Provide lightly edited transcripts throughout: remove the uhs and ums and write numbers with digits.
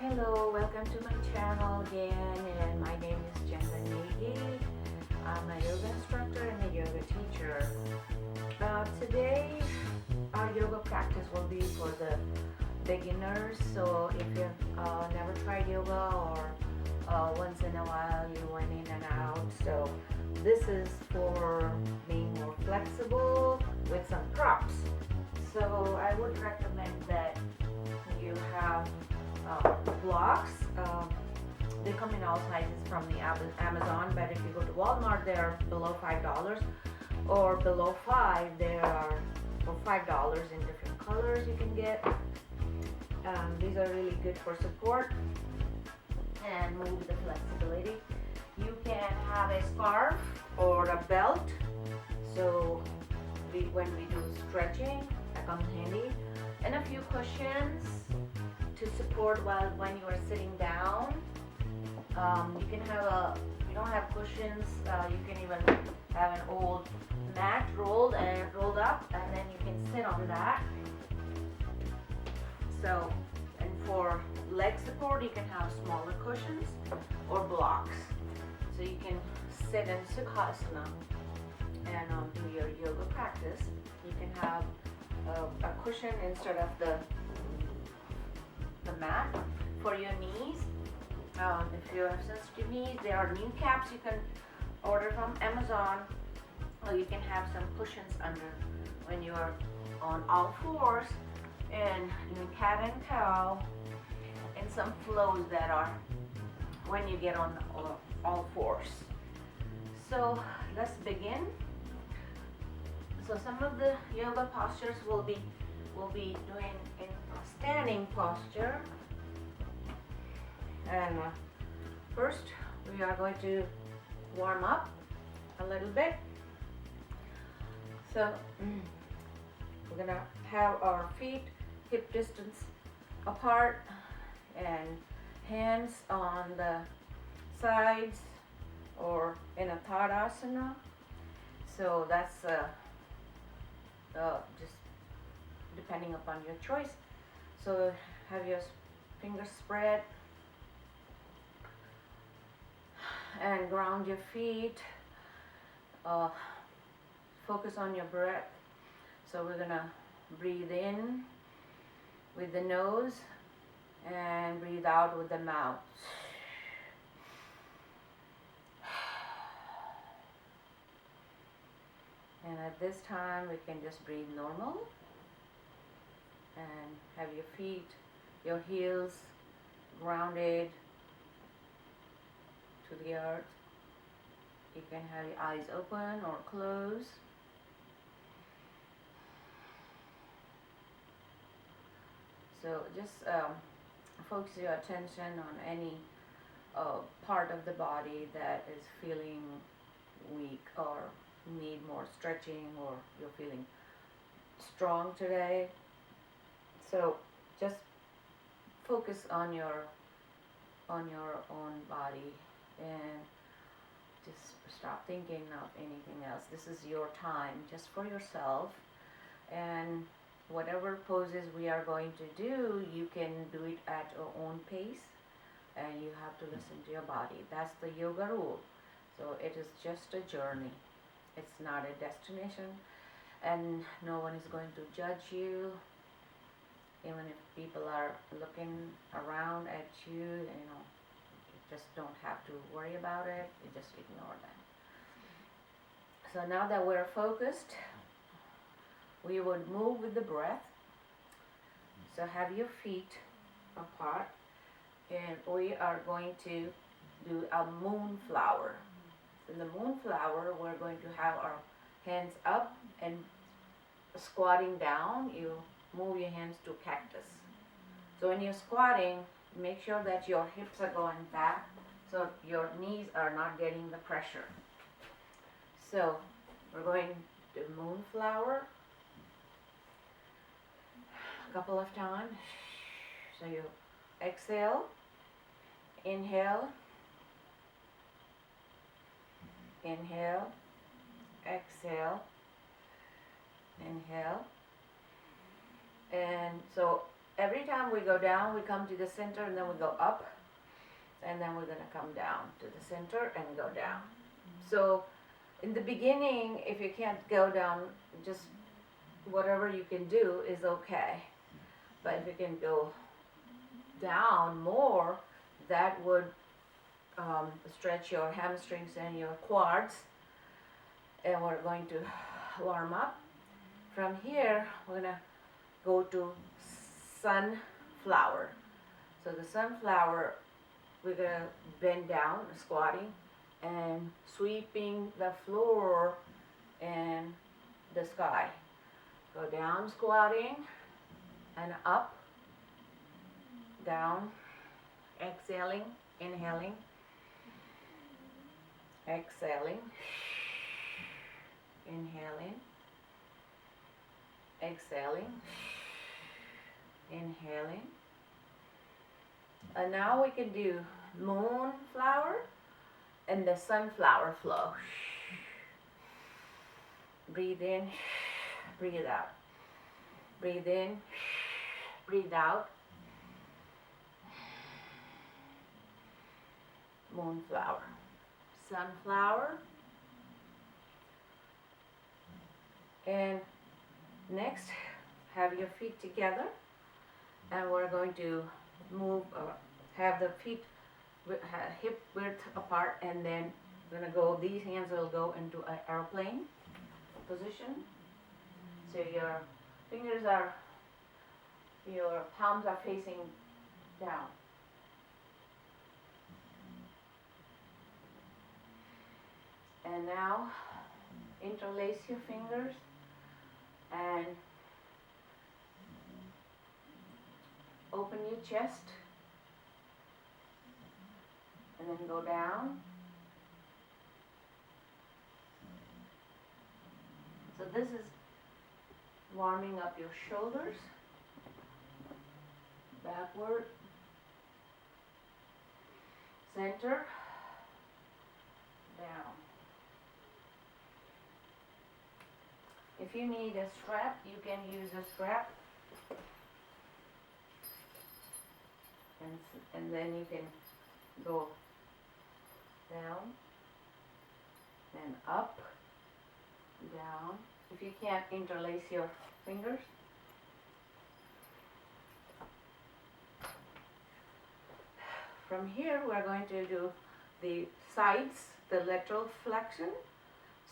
Hello, welcome to my channel again, and my name is Jenna Negi. I'm a yoga instructor and a yoga teacher. Today, our yoga practice will be for the beginners. So if you've never tried yoga or once in a while you went in and out, so this is for being more flexible with some props. So I would recommend that you have blocks. They come in all sizes from the Amazon, but if you go to Walmart, they're below $5, or below $5, they are for $5 in different colors you can get. These are really good for support and move the flexibility. You can have a scarf or a belt, so when we do stretching, that comes handy, and a few cushions to support when you are sitting down. You can have if you don't have cushions, you can even have an old mat rolled up, and then you can sit on that. So, and for leg support, you can have smaller cushions or blocks. So you can sit in Sukhasana and do your yoga practice. You can have a cushion instead of the mat for your knees. If you have sensitive knees, there are knee caps you can order from Amazon, or you can have some cushions under when you are on all fours and doing cat and cow, and some flows that are when you get on all fours. So let's begin. So some of the yoga postures we'll be doing in standing posture. And first we are going to warm up a little bit. So we're gonna have our feet hip distance apart and hands on the sides or in a Tadasana. So that's just depending upon your choice. So have your fingers spread and ground your feet. Focus on your breath. So we're gonna breathe in with the nose and breathe out with the mouth. And at this time we can just breathe normal and have your feet, your heels grounded to the earth. You can have your eyes open or closed. So just focus your attention on any part of the body that is feeling weak or need more stretching, or you're feeling strong today. So just focus on your own body and just stop thinking of anything else. This is your time just for yourself, and whatever poses we are going to do, you can do it at your own pace, and you have to listen to your body. That's the yoga rule. So it is just a journey. It's not a destination, and no one is going to judge you. Even if people are looking around at you, you just don't have to worry about it. You just ignore them. So now that we're focused, we would move with the breath. So have your feet apart, and we are going to do a moonflower. In the moonflower, we're going to have our hands up and squatting down. You move your hands to cactus. So when you're squatting, make sure that your hips are going back so your knees are not getting the pressure. So we're going to moonflower a couple of times. So you exhale, inhale, inhale, exhale, inhale. And so every time we go down, we come to the center and then we go up, and then we're gonna come down to the center and go down. So in the beginning, if you can't go down, just whatever you can do is okay. But if you can go down more, that would stretch your hamstrings and your quads. And we're going to warm up. From here, we're gonna go to sunflower. So the sunflower, we're gonna bend down, squatting, and sweeping the floor and the sky. Go down, squatting, and up, down, exhaling, inhaling, exhaling, inhaling, exhaling, inhaling. And now we can do moonflower and the sunflower flow. Breathe in, breathe out. Breathe in, breathe out. Moonflower, sunflower. And next, have your feet together, and we're going to move, have the feet hip width apart, and then we're going to go, these hands will go into an airplane position. So your fingers are, your palms are facing down. And now interlace your fingers and open your chest, and then go down. So this is warming up your shoulders, backward, center, down. If you need a strap, you can use a strap, and then you can go down and up, down. If you can't interlace your fingers, from here we're going to do the sides, the lateral flexion.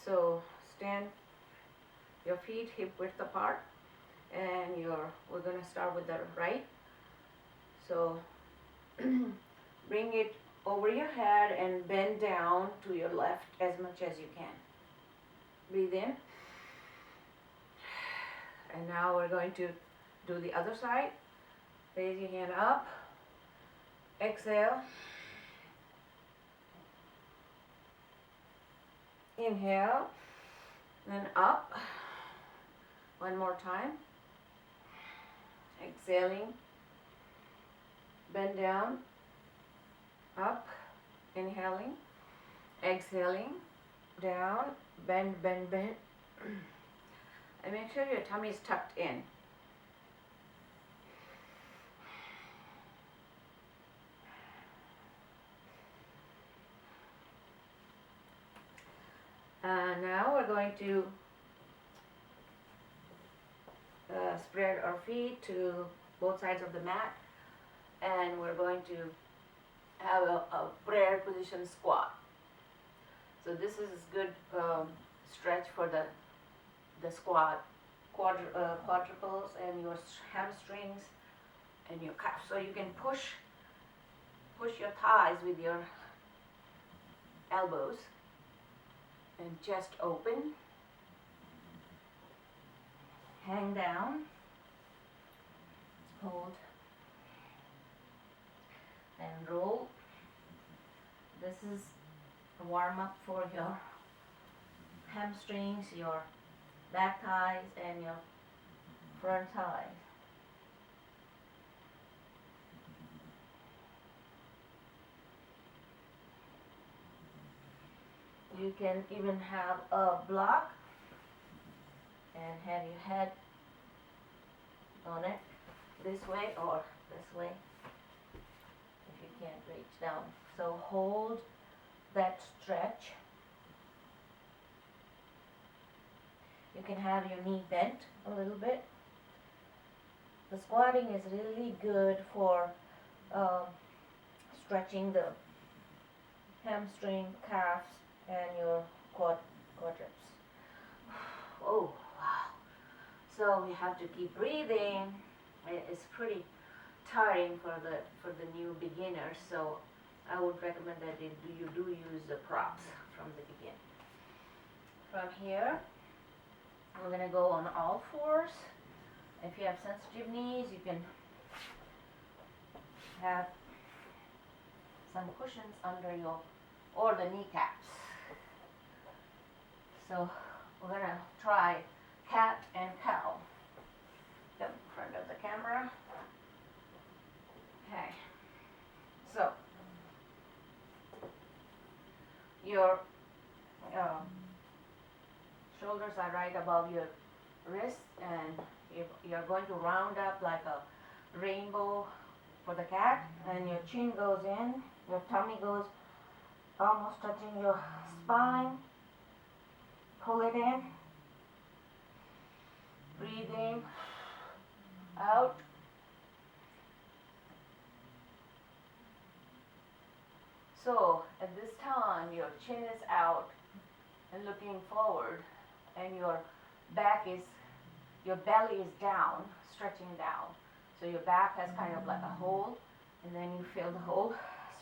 So stand your feet hip width apart, and we're going to start with the right. So bring it over your head and bend down to your left as much as you can. Breathe in. And now we're going to do the other side. Raise your hand up. Exhale. Inhale. Then up. One more time. Exhaling. Bend down. Up. Inhaling. Exhaling. Down. Bend, bend, bend. And make sure your tummy is tucked in. Now we're going to spread our feet to both sides of the mat, and we're going to have a prayer position squat. So this is good stretch for the squat, quadruples and your hamstrings and your calves. So you can push your thighs with your elbows and chest open. Hang down, hold, and roll. This is a warm up for your hamstrings, your back thighs, and your front thighs. You can even have a block and have your head on it this way or this way if you can't reach down. So hold that stretch. You can have your knee bent a little bit. The squatting is really good for stretching the hamstring, calves, and your quadriceps. Oh, wow. So we have to keep breathing. It's pretty tiring for the new beginners, so I would recommend that you do use the props from the beginning. From here, we're going to go on all fours. If you have sensitive knees, you can have some cushions under your, or the kneecaps. So we're going to try cat and cow. Come in front of the camera. Okay. So your shoulders are right above your wrists, and you're going to round up like a rainbow for the cat, and your chin goes in, your tummy goes almost touching your spine. Pull it in, breathe in, out. So at this time your chin is out and looking forward, and your belly is down, stretching down. So your back has kind of like a hole, and then you feel the hole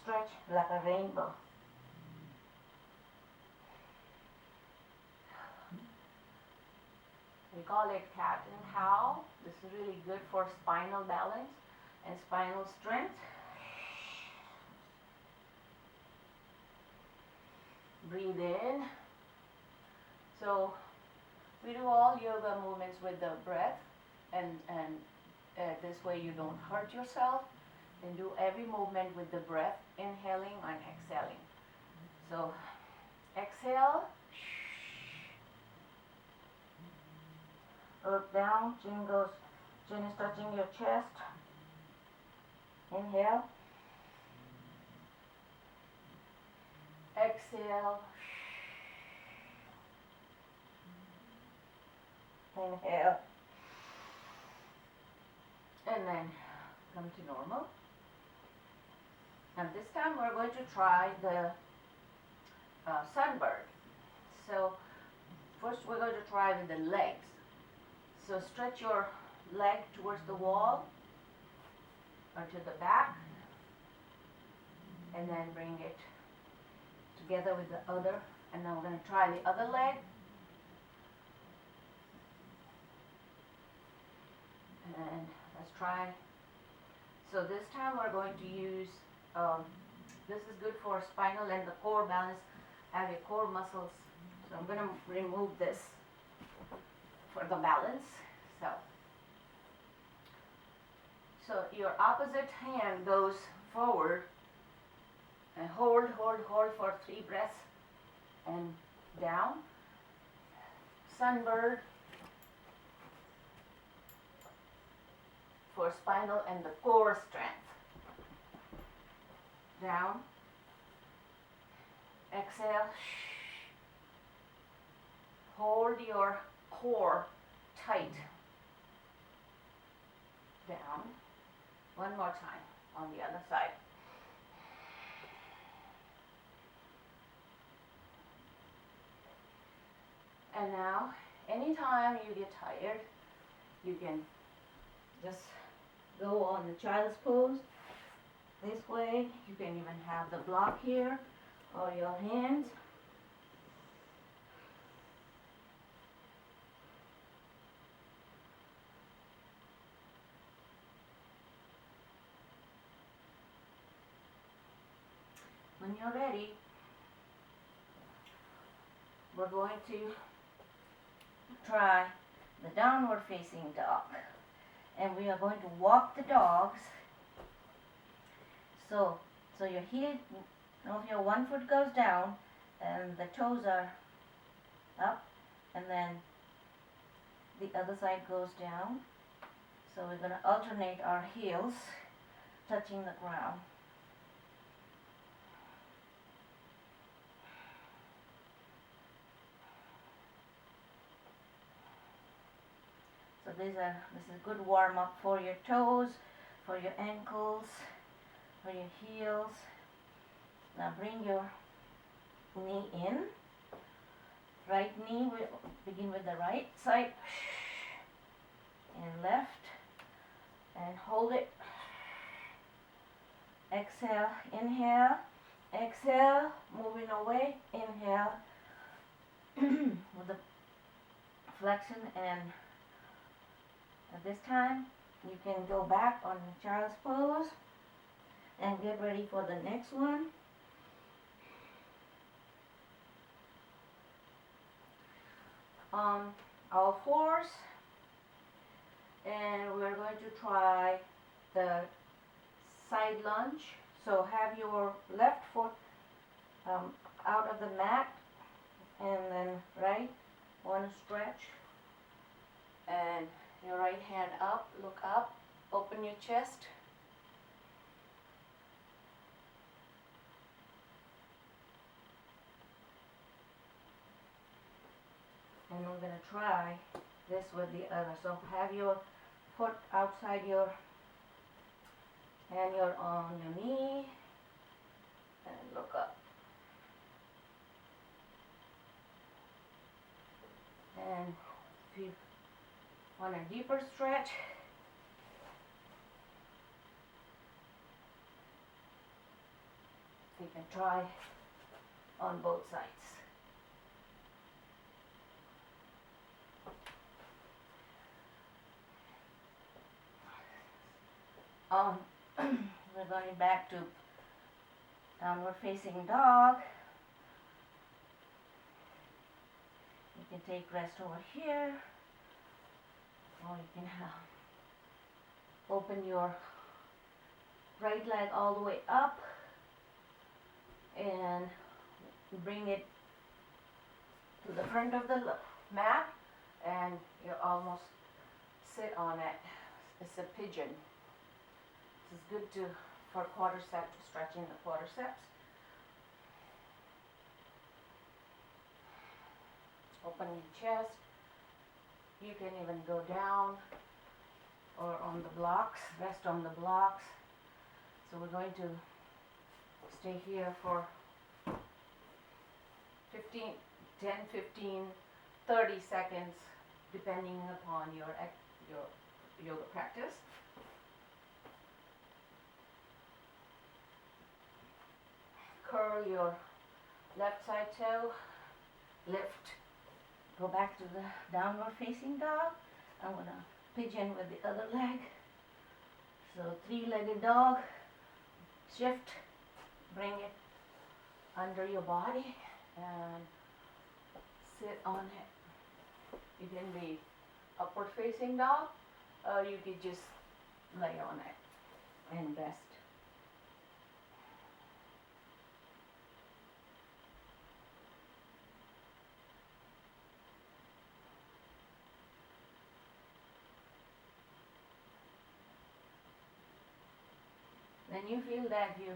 stretch like a rainbow. We call it cat and cow. This is really good for spinal balance and spinal strength. Breathe in. So we do all yoga movements with the breath, and this way you don't hurt yourself. And do every movement with the breath, inhaling and exhaling. So exhale. Look down, chin is touching your chest. Inhale. Exhale. Inhale. And then come to normal. And this time we're going to try the sunbird. So first we're going to try with the legs. So stretch your leg towards the wall or to the back, and then bring it together with the other. And now we're going to try the other leg. And let's try. So this time we're going to use, this is good for spinal and the core balance, have your core muscles. So I'm going to remove this for the balance. So your opposite hand goes forward and hold for 3 breaths and down. Sunbird for spinal and the core strength. Down. Exhale. Hold your core tight. Down. One more time on the other side. And now, anytime you get tired, you can just go on the child's pose this way. You can even have the block here or your hands. When you're ready, we're going to try the downward facing dog. And we are going to walk the dogs. So your heel, now if your one foot goes down and the toes are up, and then the other side goes down. So we're going to alternate our heels touching the ground. So this is good warm up for your toes, for your ankles, for your heels. Now bring your knee in. Right knee, we begin with the right side and left, and hold it. Exhale, inhale, exhale, moving away, inhale with the flexion, and at this time you can go back on child's pose and get ready for the next one. On all fours, and we're going to try the side lunge. So have your left foot out of the mat, and then right one stretch, and your right hand up, look up, open your chest. And we're going to try this with the other. So have your foot outside your, and you're on your knee, and look up. And if you want a deeper stretch, you can try on both sides. We're going back to downward facing dog. You can take rest over here, or you can open your right leg all the way up and bring it to the front of the mat, and you almost sit on it. It's a pigeon. This is good for quadriceps, stretching the quadriceps. Open your chest. You can even go down or on the blocks, rest on the blocks. So we're going to stay here for 10, 15, 30 seconds, depending upon your yoga practice. Curl your left side toe, lift, go back to the downward facing dog. I'm going to pigeon with the other leg. So three-legged dog, shift, bring it under your body and sit on it. You can be upward facing dog, or you could just lay on it and rest. When you feel that you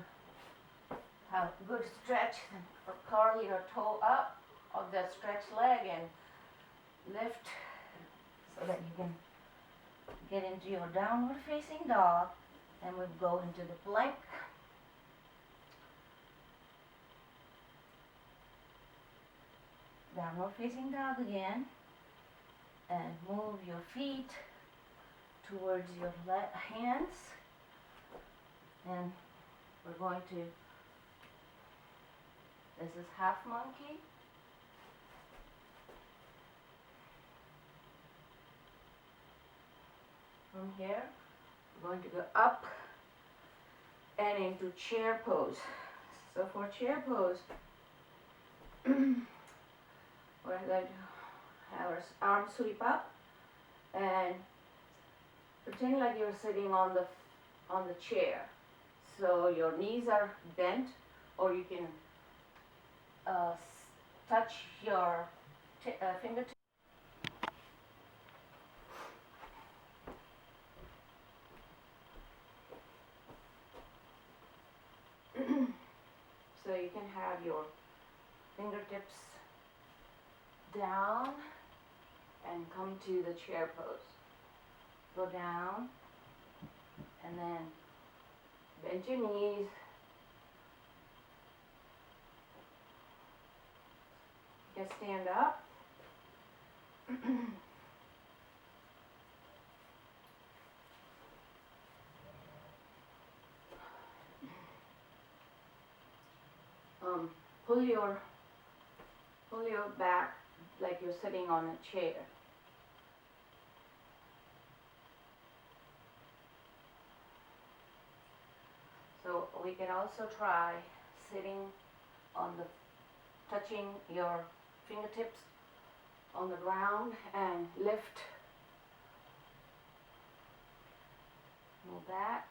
have a good stretch, curl your toe up of that stretched leg and lift so that you can get into your downward facing dog, and we'll go into the plank. Downward facing dog again, and move your feet towards your hands, and we're going to, this is half monkey. From here, we're going to go up and into chair pose. So for chair pose, we're going to have our arms sweep up and pretend like you're sitting on the chair. So your knees are bent, or you can touch your fingertips. you can have your fingertips down and come to the chair pose. Go down and then bend your knees. Just stand up. Pull your back like you're sitting on a chair. So we can also try sitting on the, touching your fingertips on the ground and lift. Move that.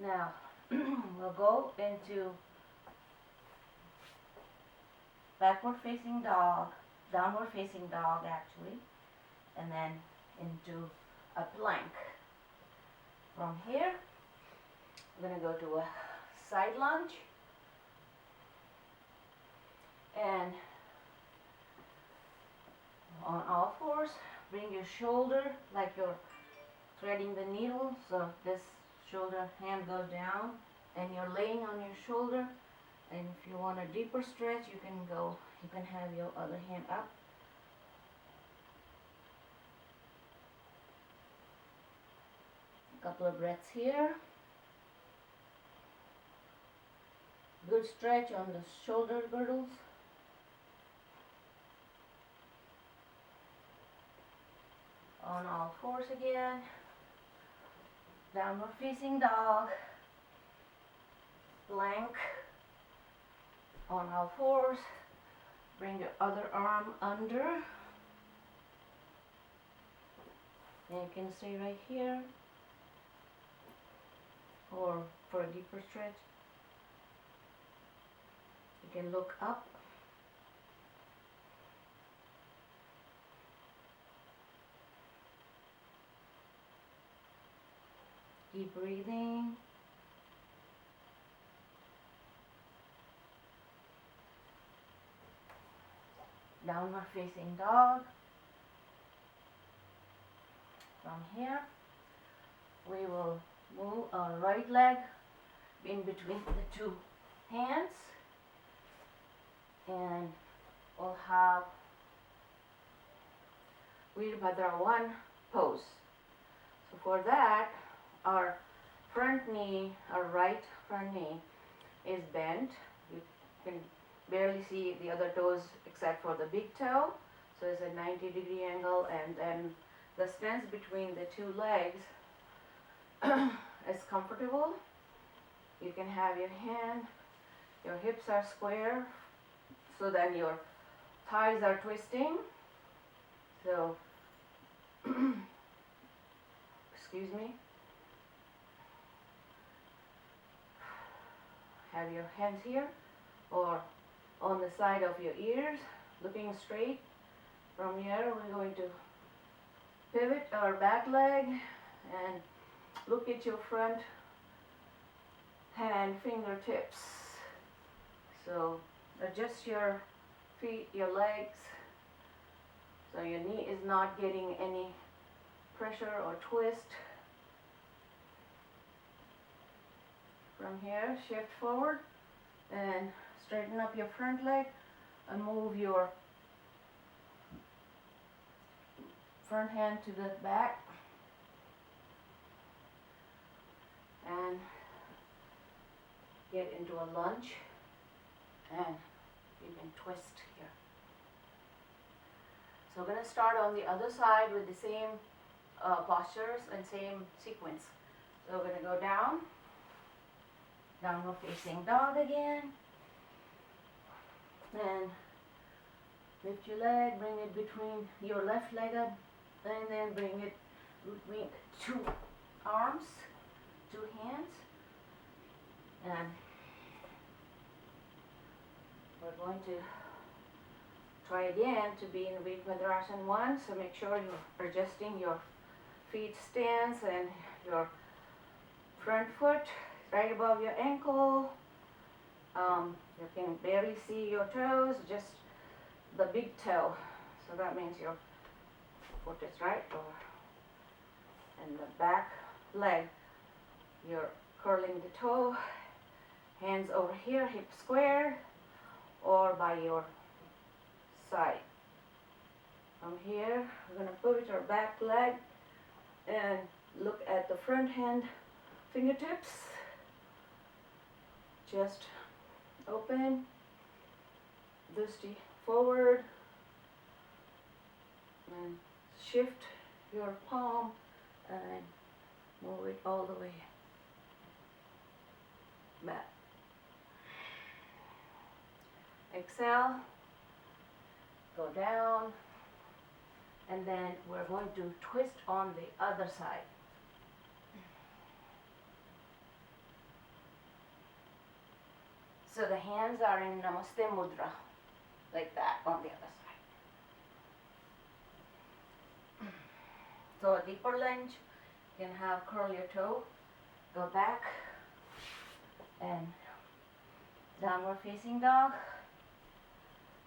Now, we'll go into backward facing dog, downward facing dog actually, and then into a plank. From here, I'm going to go to a side lunge, and on all fours, bring your shoulder like you're threading the needle, so this shoulder hand goes down and you're laying on your shoulder. And if you want a deeper stretch, you can have your other hand up. A couple of breaths here. Good stretch on the shoulder girdles. On all fours again. Downward facing dog. Plank. On all fours. Bring your other arm under. And you can stay right here. Or for a deeper stretch, you can look up. Keep breathing. Downward facing dog. From here, we will move our right leg in between the two hands, and we'll have Virabhadra 1 pose. So for that, our front knee, our right front knee is bent. You can barely see the other toes except for the big toe. So it's a 90-degree angle, and then the stance between the two legs is comfortable. You can have your hand, your hips are square, so then your thighs are twisting. So, excuse me. Have your hands here or on the side of your ears, looking straight. From here, we're going to pivot our back leg and look at your front hand fingertips. So adjust your feet, your legs, so your knee is not getting any pressure or twist. From here, shift forward and straighten up your front leg and move your front hand to the back and get into a lunge, and you can twist here. So we're going to start on the other side with the same postures and same sequence. So we're going to go down, downward facing dog again, then lift your leg, bring it between your left leg up, and then bring it between two arms, two hands, and we're going to try again to be in Virabhadrasana 1. So make sure you're adjusting your feet stance and your front foot right above your ankle. You can barely see your toes, just the big toe. So that means your foot is right over. And the back leg, you're curling the toe, hands over here, hip square, or by your side. From here, we're going to put our back leg and look at the front hand fingertips. Just open, dusty forward, and shift your palm and move it all the way back. Exhale, go down, and then we're going to twist on the other side. So the hands are in Namaste Mudra, like that on the other side. So a deeper lunge, you can have curl your toe, go back, and downward facing dog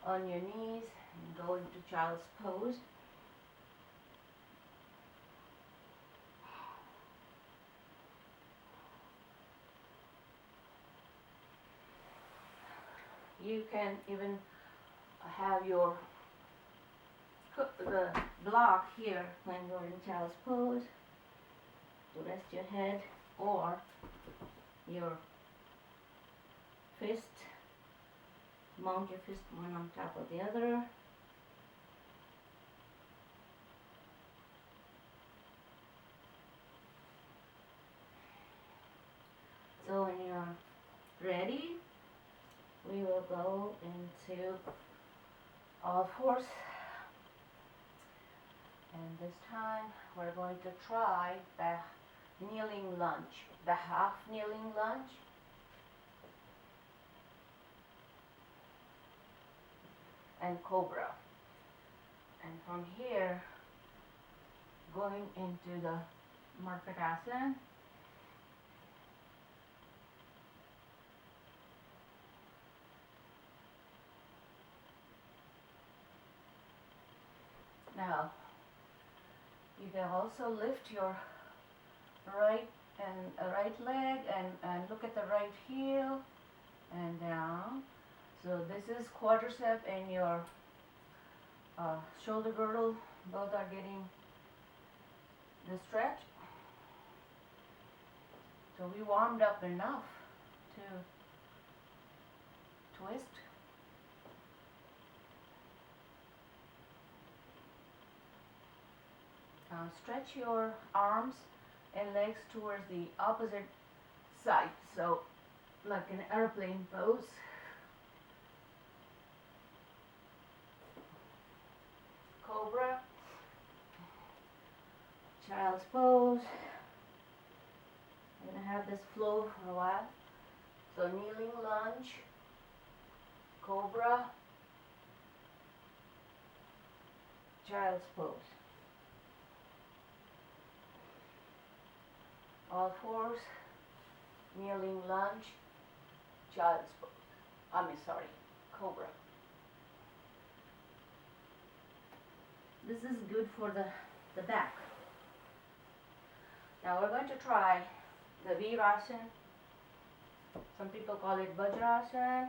on your knees, and go into child's pose. You can even have your the block here when you're in child's pose to rest your head, or your fist, mount your fist one on top of the other. So when you're ready, we will go into all fours, and this time we're going to try the kneeling lunge, the half kneeling lunge. And cobra. And from here, going into the Markatasana. Now, you can also lift your right leg and look at the right heel and down. So this is quadricep and your shoulder girdle, both are getting the stretch. So we warmed up enough to twist. Stretch your arms and legs towards the opposite side, so like an airplane pose. Cobra, child's pose. I'm going to have this flow for a while. So kneeling lunge, cobra, child's pose. All fours, kneeling lunge, child's pose. Cobra. This is good for the back. Now we're going to try the Virasana. Some people call it Vajrasana,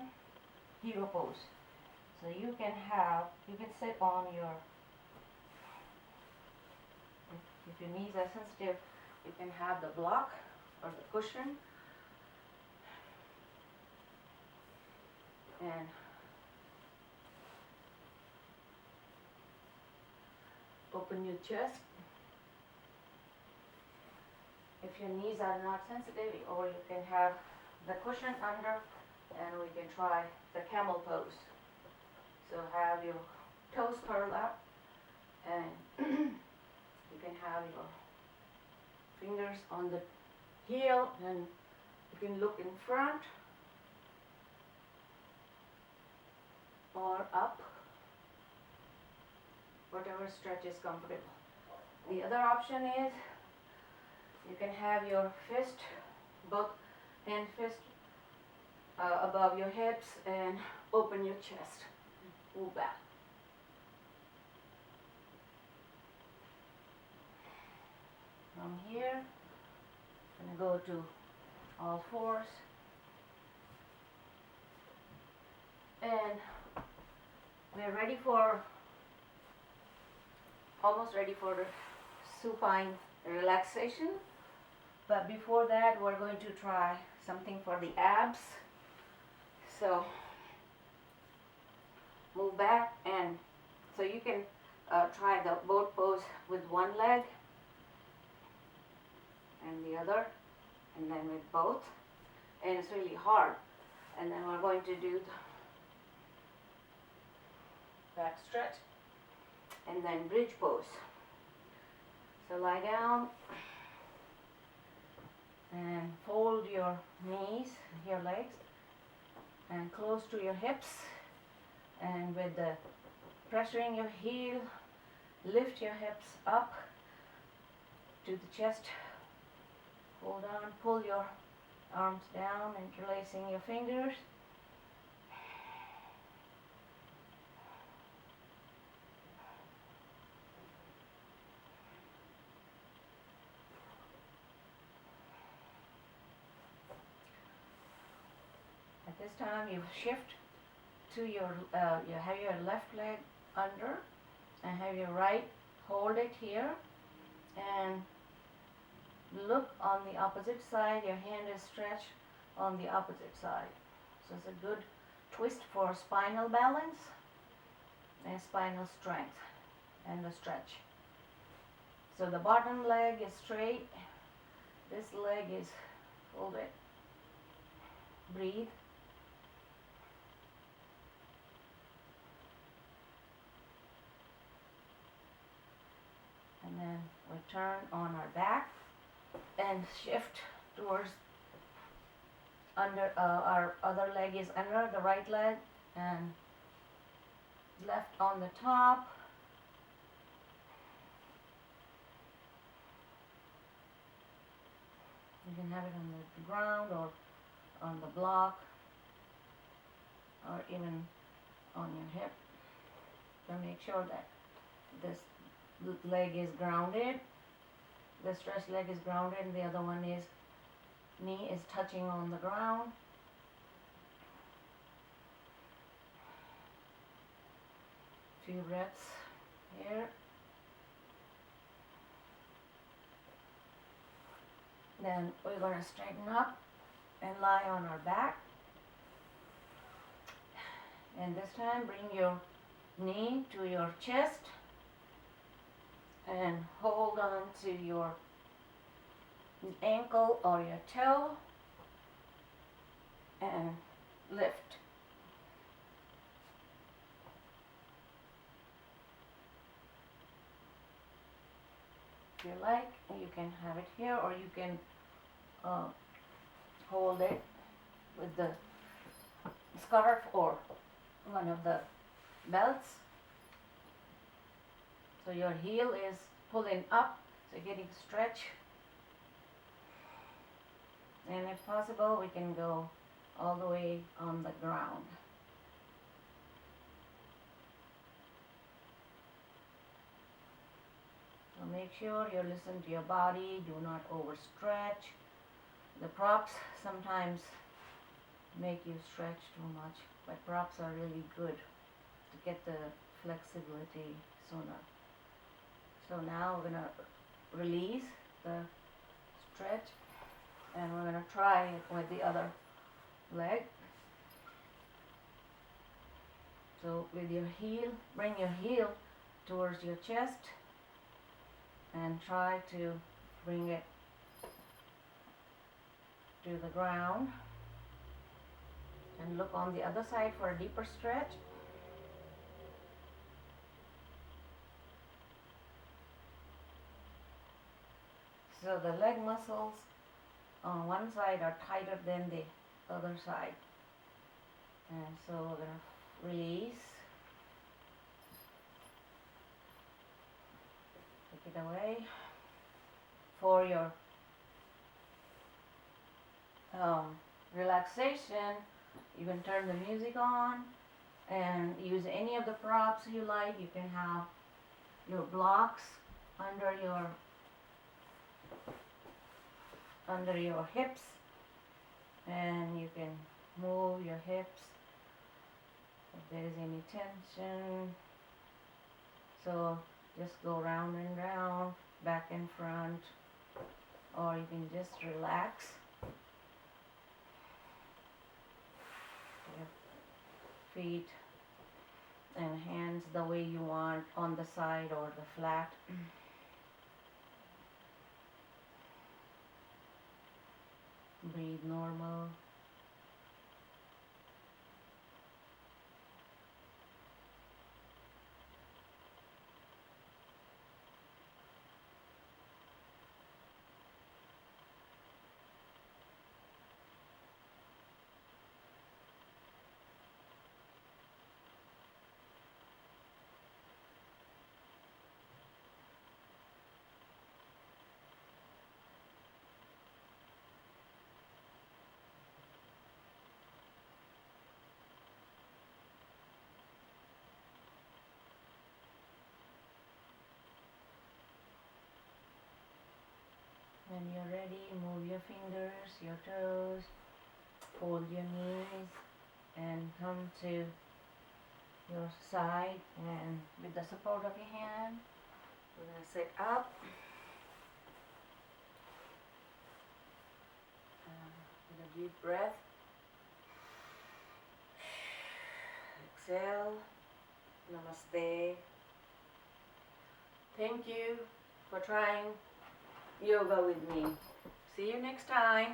hero pose. So you can sit on your, if your knees are sensitive, you can have the block or the cushion, and open your chest. If your knees are not sensitive, or you can have the cushion under, and we can try the camel pose. So have your toes curled up, and you can have your fingers on the heel, and you can look in front or up whatever stretch is comfortable. The other option is you can have your fist, both hand fist above your hips and open your chest. Move back. From here, I'm going to go to all fours. And we're ready for, almost ready for the supine relaxation. But before that, we're going to try something for the abs. So move back, and so you can try the boat pose with one leg and the other, and then with both. And it's really hard. And then we're going to do the back stretch and then bridge pose. So lie down and fold your knees, your legs, and close to your hips, and with the pressuring your heel, lift your hips up to the chest. Hold on, pull your arms down, interlacing your fingers. At this time, you shift to your, you have your left leg under, and have your right, hold it here, and look on the opposite side. Your hand is stretched on the opposite side. So it's a good twist for spinal balance and spinal strength and the stretch. So the bottom leg is straight. This leg is folded. Breathe. And then we turn on our back and shift towards under, our other leg is under the right leg, and left on the top. You can have it on the ground or on the block or even on your hip. So make sure that this leg is grounded. The stretched leg is grounded, and the other one is, knee is touching on the ground. Few breaths here. Then we're going to straighten up and lie on our back. And this time bring your knee to your chest and hold on to your ankle or your toe and lift. If you like, you can have it here, or you can hold it with the scarf or one of the belts. So your heel is pulling up, so getting stretch. And if possible, we can go all the way on the ground. So make sure you listen to your body, do not overstretch. The props sometimes make you stretch too much, but props are really good to get the flexibility sooner. So now we're going to release the stretch, and we're going to try it with the other leg. So with your heel, bring your heel towards your chest and try to bring it to the ground, and look on the other side for a deeper stretch. So the leg muscles on one side are tighter than the other side. And so we're going to release it away. For your relaxation, you can turn the music on and use any of the props you like. You can have your blocks under your hips, and you can move your hips if there is any tension. So just go round and round, back and front, or you can just relax your feet and hands the way you want, on the side or the flat. Breathe normal. When you're ready, move your fingers, your toes, fold your knees, and come to your side, and with the support of your hand, we're going to sit up. With a deep breath. Exhale. Namaste. Thank you for trying yoga with me. See you next time.